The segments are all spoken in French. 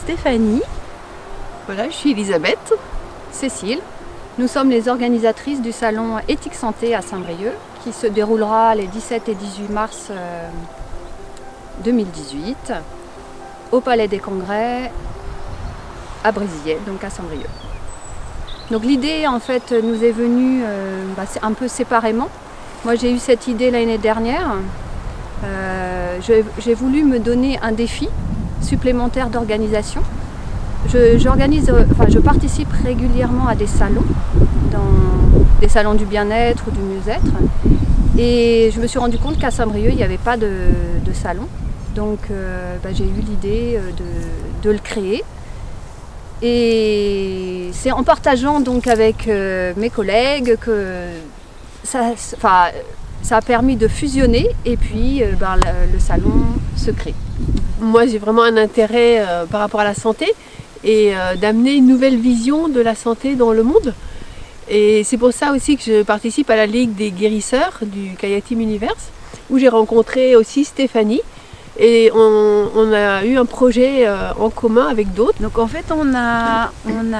Stéphanie. Voilà, je suis Elisabeth. Cécile. Nous sommes les organisatrices du salon Éthique Santé à Saint-Brieuc qui se déroulera les 17 et 18 mars 2018 au Palais des Congrès à Brézillet, donc à Saint-Brieuc. Donc l'idée en fait nous est venue un peu séparément. Moi j'ai eu cette idée l'année dernière. J'ai voulu me donner un défi supplémentaire d'organisation. Je participe régulièrement à des salons, dans des salons du bien-être ou du mieux-être. Et je me suis rendu compte qu'à Saint-Brieuc, il n'y avait pas de salon. Donc j'ai eu l'idée de le créer. Et c'est en partageant donc avec mes collègues que ça a permis de fusionner et puis le salon se crée. Moi j'ai vraiment un intérêt par rapport à la santé et d'amener une nouvelle vision de la santé dans le monde. Et c'est pour ça aussi que je participe à la Ligue des guérisseurs du Kaya Team Universe, où j'ai rencontré aussi Stéphanie. Et on a eu un projet en commun avec d'autres. Donc en fait on a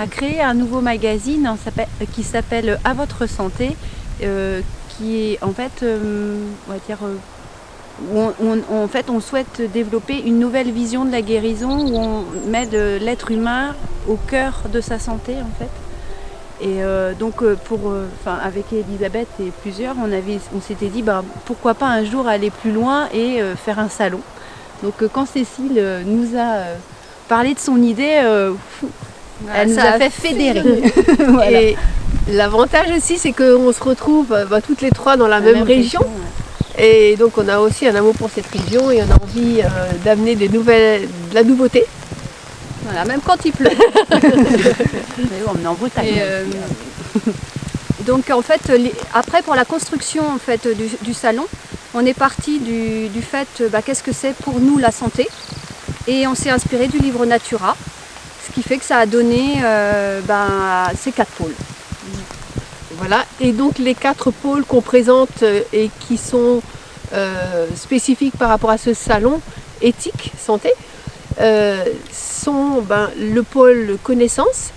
créé un nouveau magazine qui s'appelle À votre santé, qui est en fait, on va dire, on souhaite développer une nouvelle vision de la guérison où on met l'être humain au cœur de sa santé en fait. Et avec Elisabeth et plusieurs, on s'était dit pourquoi pas un jour aller plus loin et faire un salon. Donc quand Cécile nous a parlé de son idée, elle nous a fait fédérer. Voilà. Et l'avantage aussi, c'est qu'on se retrouve toutes les trois dans la même région. Ouais. Et donc on a aussi un amour pour cette région et on a envie d'amener de la nouveauté. Voilà, même quand il pleut. On est en Bretagne. Donc en fait, après pour la construction en fait, du salon, on est parti du fait qu'est-ce que c'est pour nous la santé. Et on s'est inspiré du livre Natura, ce qui fait que ça a donné ces 4 pôles. Voilà, et donc les 4 pôles qu'on présente et qui sont spécifiques par rapport à ce salon éthique santé sont le pôle connaissance,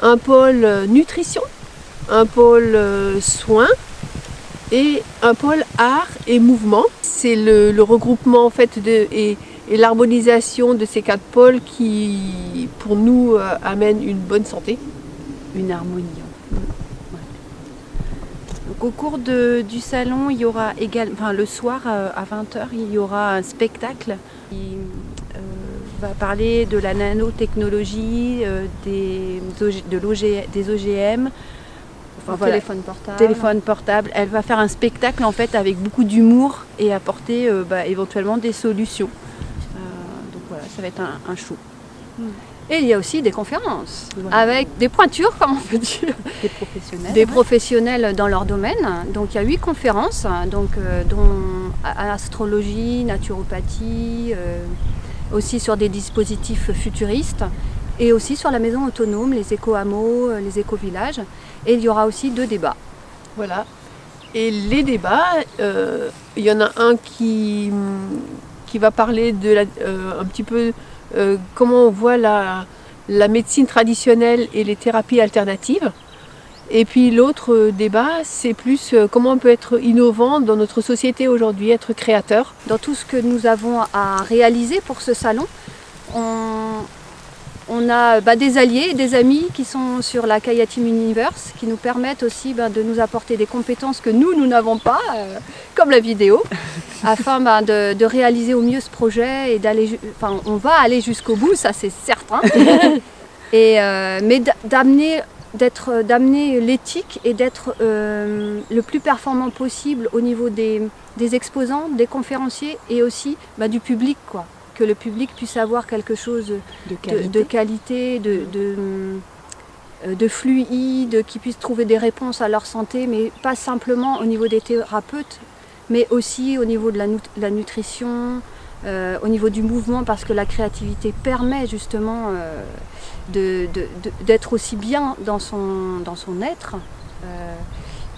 un pôle nutrition, un pôle soins et un pôle art et mouvement. C'est le regroupement en fait et l'harmonisation de ces 4 pôles qui pour nous amène une bonne santé. Une harmonie. Donc, au cours du salon, il y aura également, le soir à 20h, il y aura un spectacle qui va parler de la nanotechnologie, des OGM, téléphone portable. Elle va faire un spectacle en fait avec beaucoup d'humour et apporter éventuellement des solutions. Donc voilà, ça va être un show. Et il y a aussi des conférences avec des pointures, comme on peut dire. Des professionnels dans leur domaine. Donc il y a 8 conférences, dont astrologie, naturopathie, aussi sur des dispositifs futuristes et aussi sur la maison autonome, les éco-hameaux, les éco-villages. Et il y aura aussi 2 débats. Voilà. Et les débats, il y en a un qui va parler un petit peu comment on voit la médecine traditionnelle et les thérapies alternatives. Et puis l'autre débat, c'est plus comment on peut être innovant dans notre société aujourd'hui, être créateur. Dans tout ce que nous avons à réaliser pour ce salon, on a des alliés et des amis qui sont sur la Kaya Team Universe, qui nous permettent aussi de nous apporter des compétences que nous n'avons pas, comme la vidéo, afin de réaliser au mieux ce projet et on va aller jusqu'au bout, ça c'est certain, mais d'amener l'éthique et d'être le plus performant possible au niveau des exposants, des conférenciers et aussi du public, quoi. Que le public puisse avoir quelque chose de qualité, de fluide, qu'ils puissent trouver des réponses à leur santé, mais pas simplement au niveau des thérapeutes, mais aussi au niveau de la nutrition, au niveau du mouvement, parce que la créativité permet justement d'être aussi bien dans son être.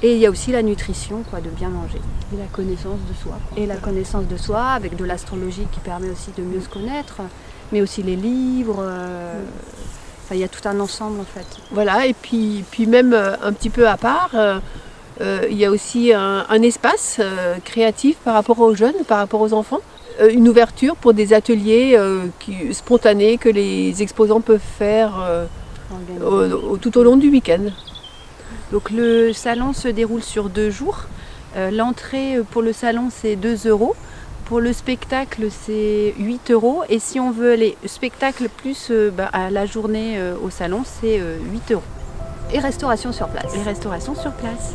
Et il y a aussi la nutrition, de bien manger. Et la connaissance de soi. Et la connaissance de soi, avec de l'astrologie qui permet aussi de mieux se connaître. mais aussi les livres. Il y a tout un ensemble en fait. Voilà, et puis même un petit peu à part, il y a aussi un espace créatif par rapport aux jeunes, par rapport aux enfants. Une ouverture pour des ateliers spontanés que les exposants peuvent faire tout au long du week-end. Donc le salon se déroule sur 2 jours. L'entrée pour le salon c'est 2 €. Pour le spectacle c'est 8 €. Et si on veut les spectacles plus à la journée au salon c'est 8 €. Et restauration sur place. Et restauration sur place.